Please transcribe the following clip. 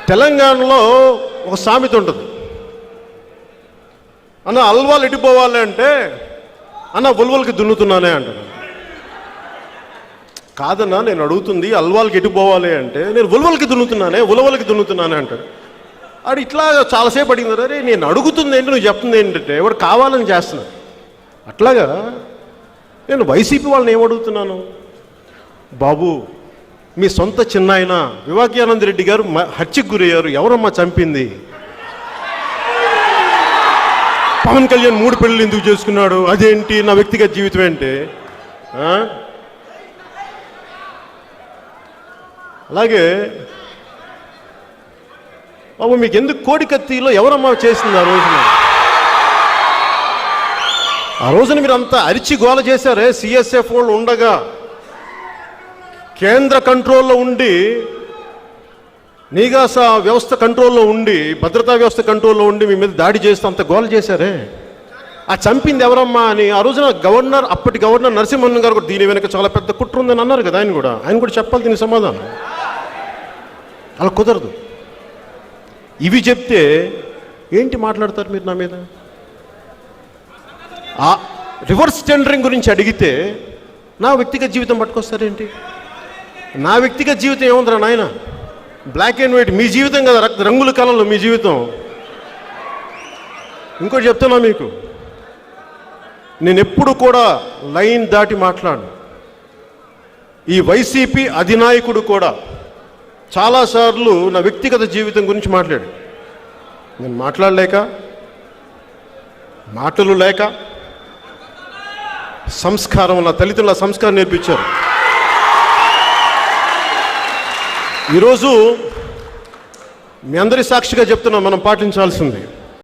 తెలంగాణలో ఒక సామెత ఉంటుంది, అన్న అల్వాలు ఎడిపోవాలి అంటే అన్న ఉలవలకి దున్నుతున్నానే అంటాడు. కాదన్నా నేను అడుగుతుంది అల్వాలకి ఎడిపోవాలి అంటే నేను ఉలవలకి దున్నుతున్నానే అంటాడు. అది ఇట్లా చాలాసేపు అడిగింది. అరే నేను అడుగుతుంది ఏంటి, నువ్వు చెప్తుంది ఏంటంటే ఎవడు కావాలని చేస్తున్నాడు. అట్లాగా నేను వైసీపీ వాళ్ళని ఏమడుగుతున్నాను, బాబు మీ సొంత చిన్నాయన వివేకానంద రెడ్డి గారు హత్యకు గురయ్యారు, ఎవరమ్మా చంపింది? పవన్ కళ్యాణ్ 3 పెళ్ళిళ్ళు ఎందుకు చేసుకున్నాడు, అదేంటి నా వ్యక్తిగత జీవితం ఏంటి? అలాగే బాబు మీకు ఎందుకు కోడికత్తిలో ఎవరమ్మా చేసింది ఆ రోజున మీరు అంతా అరిచి గోల చేశారే. సిఎస్ఎఫ్ వాళ్ళు ఉండగా కేంద్ర కంట్రోల్లో ఉండి, నీగాసా వ్యవస్థ కంట్రోల్లో ఉండి, భద్రతా వ్యవస్థ కంట్రోల్లో ఉండి మీ మీద దాడి చేస్తూ అంత గోల చేశారే. ఆ చంపింది ఎవరమ్మా అని ఆ రోజున అప్పటి గవర్నర్ నరసింహన్ గారు కూడా దీని వెనక చాలా పెద్ద కుట్ర ఉందని అన్నారు కదా. ఆయన కూడా చెప్పాలి దీని సమాధానం. అలా కుదరదు. ఇవి చెప్తే ఏంటి మాట్లాడతారు మీరు నా మీద? ఆ రివర్స్ టెండరింగ్ గురించి అడిగితే నా వ్యక్తిగత జీవితం పట్టుకొస్తారేంటి? నా వ్యక్తిగత జీవితం ఏముందిరా నాయన? బ్లాక్ అండ్ వైట్ మీ జీవితం కదా, రంగుల కళలు మీ జీవితం. ఇంకోటి చెప్తున్నా మీకు, నేను ఎప్పుడు కూడా లైన్ దాటి మాట్లాడు. ఈ వైసీపీ అధినాయకుడు కూడా చాలాసార్లు నా వ్యక్తిగత జీవితం గురించి మాట్లాడు. నేను మాట్లాడలేక, మాటలు లేక, సంస్కారం, నా తల్లిదండ్రుల సంస్కారం నేర్పించారు. ఈరోజు మీ అందరి సాక్షిగా చెప్తున్నా, మనం పాటించాల్సింది